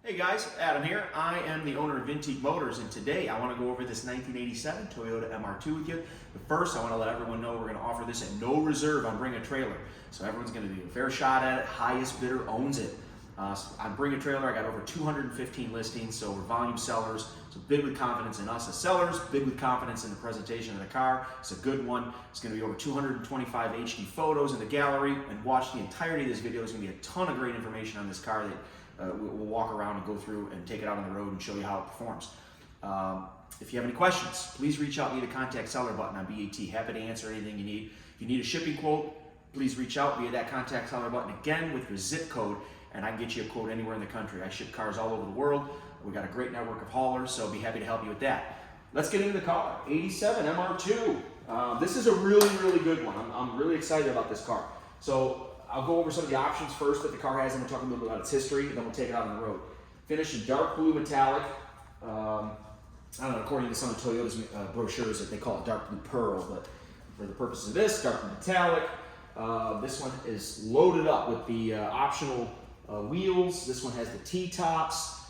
Hey guys, Adam here. I am the owner of Vintique Motors, and today I want to go over this 1987 Toyota MR2 with you. But first, I want to let everyone know we're going to offer this at no reserve on Bring a Trailer. So everyone's going to be a fair shot at it. Highest bidder owns it. On Bring a Trailer, I got over 215 listings, so we're volume sellers. So bid with confidence in us as sellers, bid with confidence in the presentation of the car. It's a good one. It's going to be over 225 HD photos in the gallery, and watch the entirety of this video. There's going to be a ton of great information on this car that we'll walk around and go through and take it out on the road and show you how it performs. If you have any questions, please reach out via the contact seller button on BAT. Happy to answer anything you need. If you need a shipping quote, please reach out via that contact seller button again with your zip code, and I can get you a quote anywhere in the country. I ship cars all over the world. We've got a great network of haulers, so I'll be happy to help you with that. Let's get into the car. 87 MR2. This is a really, really good one. I'm really excited about this car. So I'll go over some of the options first that the car has, and we'll talk a little bit about its history, and then we'll take it out on the road. Finished in dark blue metallic. I don't know, according to some of Toyota's brochures, that they call it dark blue pearl, but for the purposes of this, dark blue metallic. This one is loaded up with the optional wheels. This one has the T-tops.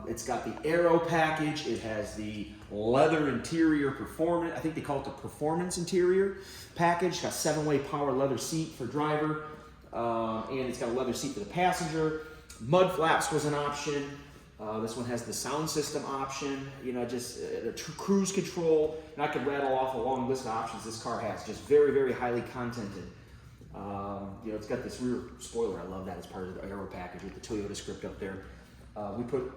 It's got the Aero Package. It has the leather interior performance. I think they call it the performance interior package. Got 7-way power leather seat for driver, and it's got a leather seat for the passenger. Mud flaps was an option. This one has the sound system option. You know, just cruise control. And I could rattle off a long list of options this car has. Just very, very highly contented. You know, it's got this rear spoiler. I love that as part of the Aero Package with the Toyota script up there. We put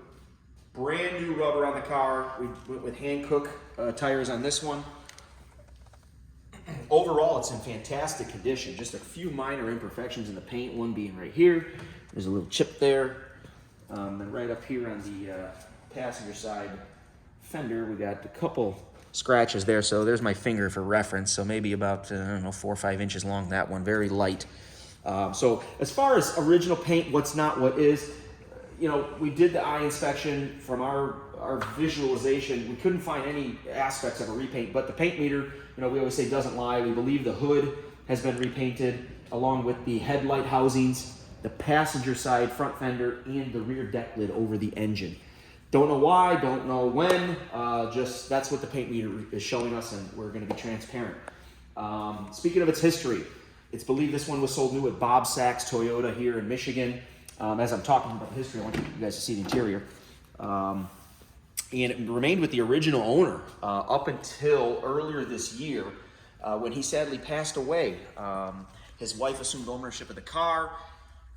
brand new rubber on the car. We went with Hankook tires on this one. Overall, it's in fantastic condition. Just a few minor imperfections in the paint, one being right here. There's a little chip there. And right up here on the passenger side fender, we got a couple scratches there. So there's my finger for reference. So maybe about, I don't know, 4 or 5 inches long, that one, very light. So as far as original paint, what's not, what is, you know, we did the eye inspection from our visualization. We couldn't find any aspects of a repaint, but the paint meter, you know, we always say doesn't lie. We believe the hood has been repainted along with the headlight housings, the passenger side front fender, and the rear deck lid over the engine. Don't know why, don't know when, just that's what the paint meter is showing us, and we're going to be transparent. Speaking of its history, it's believed this one was sold new at Bob Sachs Toyota here in Michigan. As I'm talking about history, I want you guys to see the interior. And it remained with the original owner up until earlier this year when he sadly passed away. His wife assumed ownership of the car,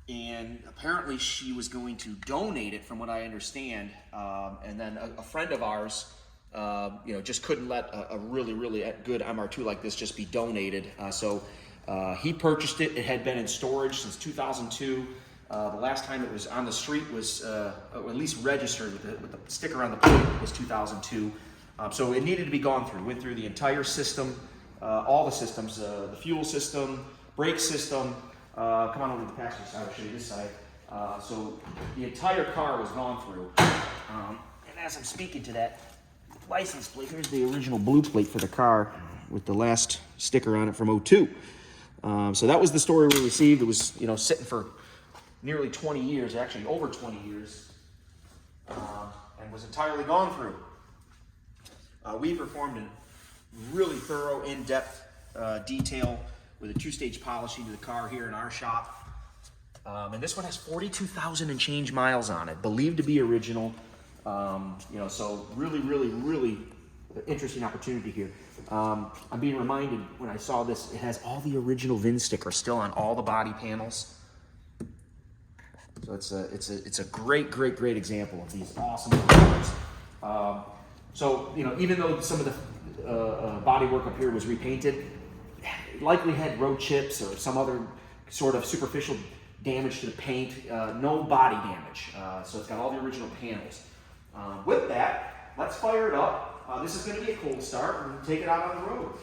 and apparently she was going to donate it, from what I understand. And then a friend of ours, you know, just couldn't let a really, really good MR2 like this just be donated. So he purchased it. It had been in storage since 2002. The last time it was on the street was, or at least registered with the sticker on the plate, was 2002. So it needed to be gone through. Went through the entire system, all the systems, the fuel system, brake system. Come on over to the passenger side, I'll show you this side. So the entire car was gone through. And as I'm speaking to that license plate, here's the original blue plate for the car with the last sticker on it from '02. So that was the story we received. It was, you know, sitting for nearly 20 years, actually over 20 years, and was entirely gone through. We performed a really thorough, in-depth detail with a 2-stage polishing to the car here in our shop. And this one has 42,000 and change miles on it, believed to be original. You know, so really, really, really interesting opportunity here. I'm being reminded when I saw this, it has all the original VIN stickers still on all the body panels. So it's a great example of these awesome cars. So, you know, even though some of the body work up here was repainted, it likely had road chips or some other sort of superficial damage to the paint. No body damage. So it's got all the original panels. With that, let's fire it up. This is going to be a cold start, and take it out on the road.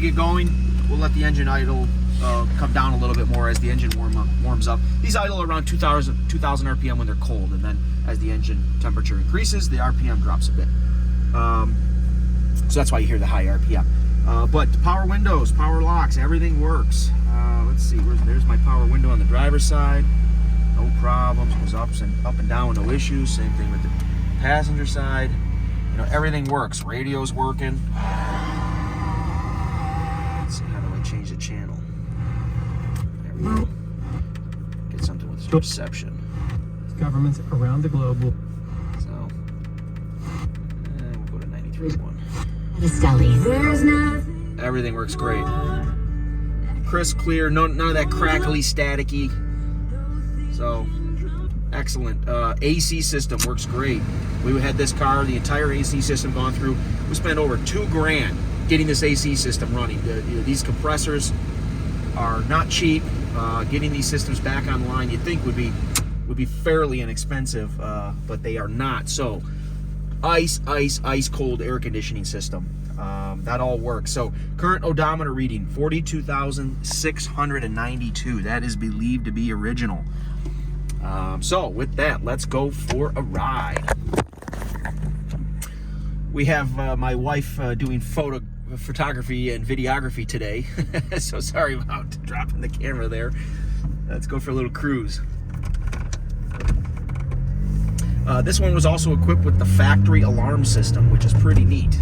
get going, we'll let the engine idle come down a little bit more as the engine warms up. These idle around 2,000 RPM when they're cold, and then as the engine temperature increases, the RPM drops a bit. So that's why you hear the high RPM. But power windows, power locks, everything works. Let's see, there's my power window on the driver's side. No problems, goes up and down, no issues. Same thing with the passenger side. You know, everything works. Radio's working. Let's see, how do I change the channel? There we go. Get something with reception. Governments around the globe will. So, we'll go to 93.1. Everything works great. Crisp, clear, none of that crackly, staticky. So, excellent. AC system works great. We had this car, the entire AC system gone through. We spent over $2,000 getting this AC system running. These compressors are not cheap. Getting these systems back online, you'd think would be fairly inexpensive, but they are not. So, ice cold air conditioning system. That all works. So current odometer reading 42,692. That is believed to be original. So with that, let's go for a ride. We have my wife doing photography and videography today. So sorry about dropping the camera there. Let's go for a little cruise. This one was also equipped with the factory alarm system, which is pretty neat.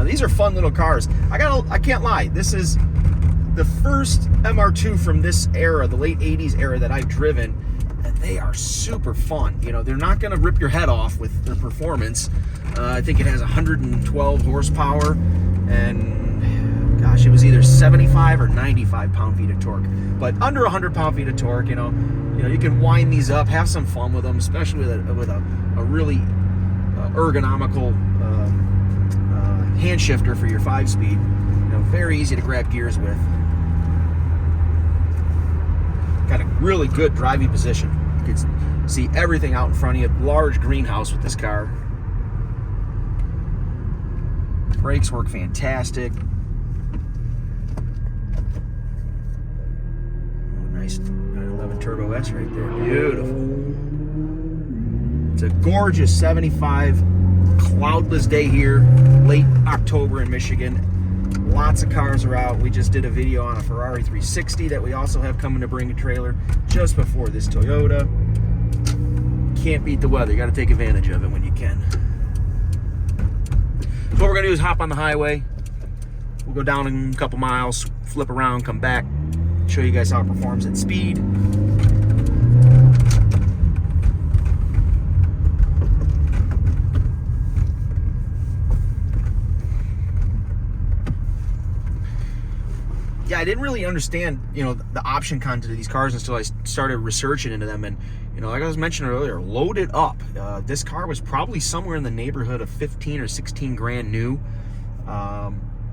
These are fun little cars. I can't lie. This is the first MR2 from this era, the late 80s era that I've driven, and they are super fun. You know, they're not going to rip your head off with their performance. I think it has 112 horsepower, and gosh, it was either 75 or 95 pound-feet of torque. But under 100 pound-feet of torque, you know, you can wind these up, have some fun with them, especially with a really ergonomical hand shifter for your 5-speed. You know, very easy to grab gears with. Got a really good driving position. You can see everything out in front of you. Large greenhouse with this car. Brakes work fantastic. Oh, nice 911 Turbo S right there. Beautiful. It's a gorgeous 75 cloudless day here, late October in Michigan. Lots of cars are out. We just did a video on a Ferrari 360 that we also have coming to bring a trailer just before this Toyota. Can't beat the weather. You got to take advantage of it when you can. So what we're going to do is hop on the highway. We'll go down in a couple miles, flip around, come back, show you guys how it performs at speed. Yeah, I didn't really understand, the option content of these cars until I started researching into them. And, like I was mentioning earlier, loaded up. This car was probably somewhere in the neighborhood of 15 or 16 grand new.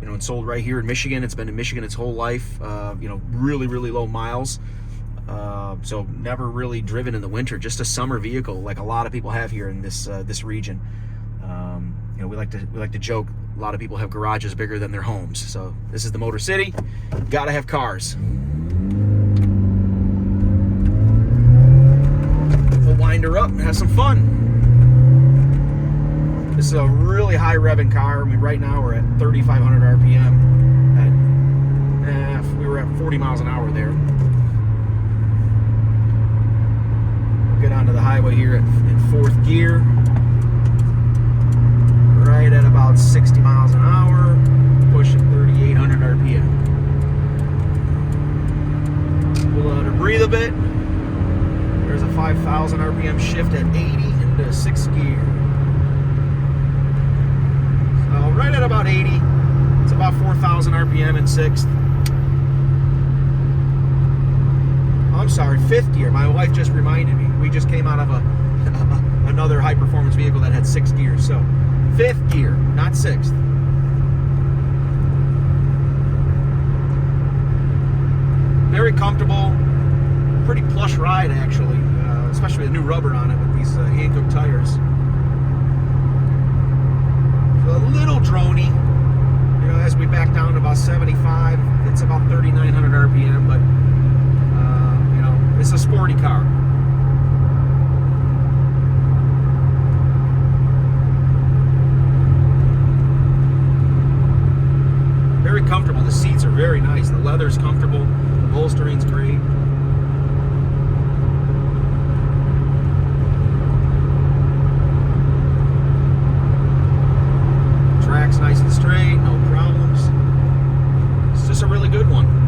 It's sold right here in Michigan. It's been in Michigan its whole life. Really, really low miles. So never really driven in the winter, just a summer vehicle like a lot of people have here in this region. We like to joke, a lot of people have garages bigger than their homes. So this is the Motor City. Gotta have cars. We'll wind her up and have some fun. This is a really high revving car. I mean, right now we're at 3,500 RPM. We were at 40 miles an hour there. We'll get onto the highway here in 4th gear. Right at about 60 miles an hour, pushing 3,800 RPM. We'll let her breathe a bit. There's a 5,000 RPM shift at 80 into 6th gear. So right at about 80, it's about 4,000 RPM in 6th. Oh, I'm sorry, 5th gear. My wife just reminded me. We just came out of another high-performance vehicle that had 6 gears. So 5th gear, not 6th. Very comfortable, pretty plush ride actually, especially with new rubber on it with these hand-cooked tires. little droney. You know, as we back down to about 75, it's about 3,900 RPM, but you know, it's a sporty car. Very comfortable. The seats are very nice. The leather's comfortable. The bolstering's great. Track's nice and straight, no problems. It's just a really good one.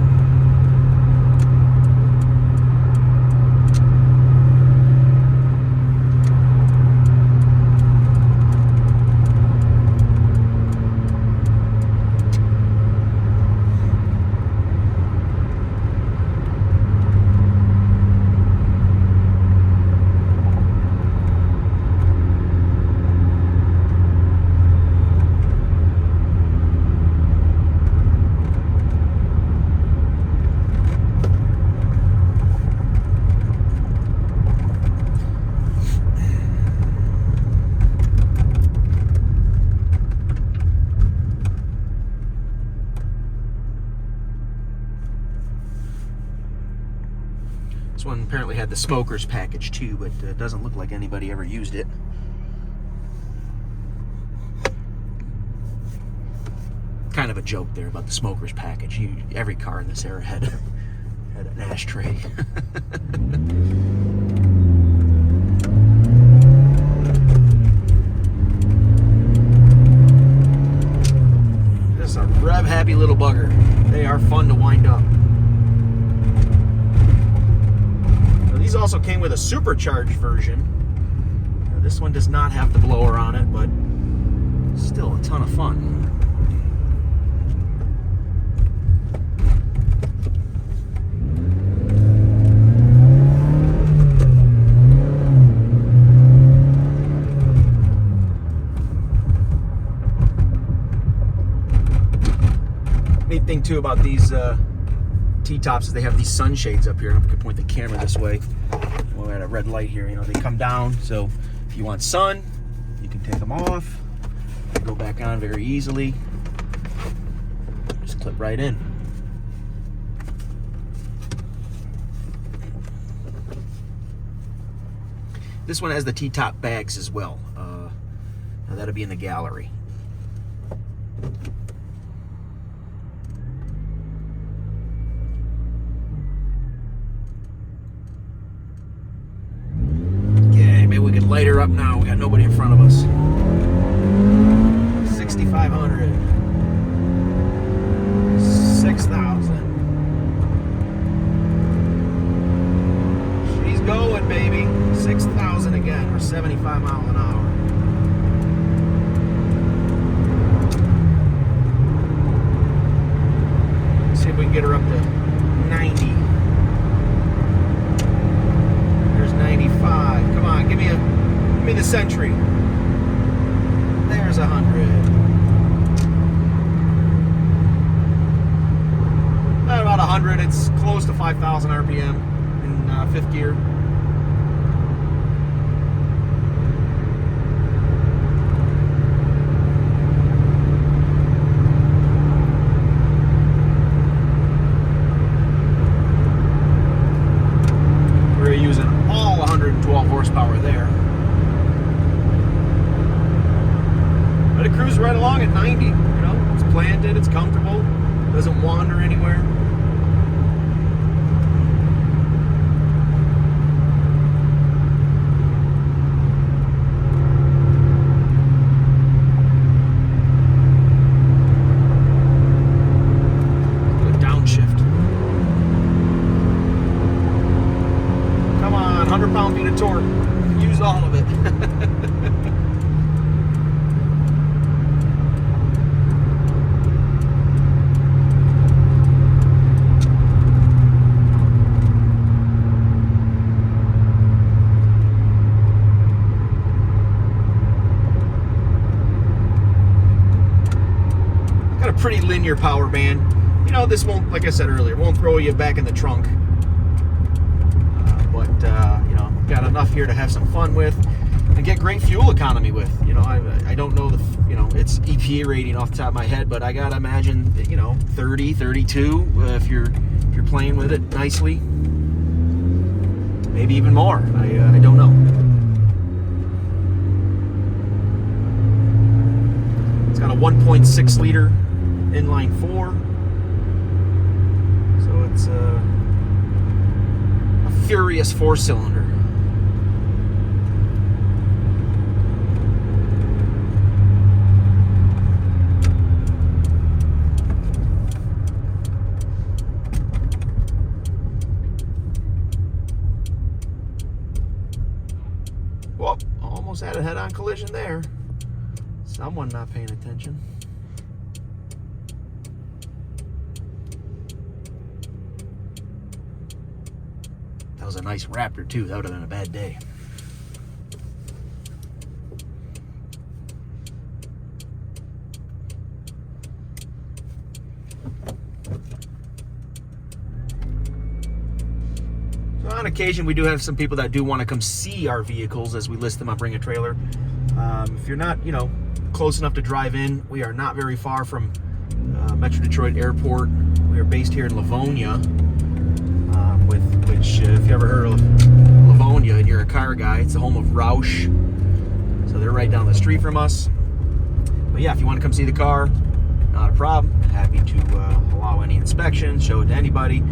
This one apparently had the smoker's package too, but it doesn't look like anybody ever used it. Kind of a joke there about the smoker's package. Every car in this era had an ashtray. Just a rev-happy little bugger. They are fun to wind up. These also came with a supercharged version. This one does not have the blower on it, but still a ton of fun. Neat thing too about these T-tops is they have these sunshades up here. I can point the camera this way. We're at a red light here. You know, they come down, so if you want sun, you can take them off. They go back on very easily. Just clip right in. This one has the T-top bags as well. Now that'll be in the gallery. Light her up now. We got nobody in front of us. 6,500. 6,000. She's going, baby. 6,000 again. We're 75 miles an hour. Let's see if we can get her up to 90. There's 95. Come on, give me the Century. There's 100. At about 100, it's close to 5,000 RPM in fifth gear. We're using all 112 horsepower there. But it cruises right along at 90, you know, it's planted, it's comfortable, doesn't wander anywhere. Do a downshift. Come on, 100 pound-feet of torque, use all of it. Pretty linear power band. You know, this won't, like I said earlier, won't throw you back in the trunk. But you know, got enough here to have some fun with. and get great fuel economy with. You know, I don't know its EPA rating off the top of my head, but I gotta imagine, 30, 32 if you're playing with it nicely. Maybe even more. I don't know. It's got a 1.6 liter inline 4. So it's a furious 4-cylinder. Well, almost had a head-on collision there. Someone not paying attention. That was a nice Raptor too. That would have been a bad day. So on occasion, we do have some people that do want to come see our vehicles as we list them on Bring a Trailer. If you're not, close enough to drive in, we are not very far from Metro Detroit Airport. We are based here in Livonia, which if you ever heard of Livonia and you're a car guy, it's the home of Roush. So they're right down the street from us. But yeah, if you want to come see the car, not a problem. Happy to allow any inspection, show it to anybody.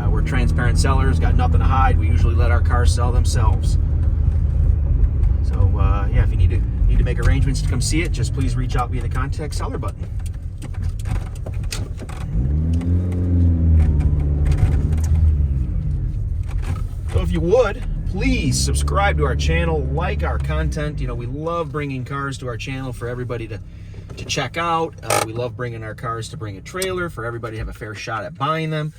We're transparent sellers, got nothing to hide. We usually let our cars sell themselves. So yeah, if you need to make arrangements to come see it, just please reach out via the contact seller button. So if you would, please subscribe to our channel, like our content. We love bringing cars to our channel for everybody to check out. We love bringing our cars to Bring a Trailer for everybody to have a fair shot at buying them.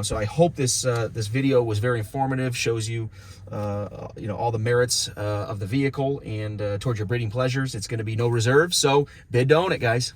So I hope this video was very informative, shows you all the merits of the vehicle and towards your bidding pleasures. It's going to be no reserve, so bid to own it, guys.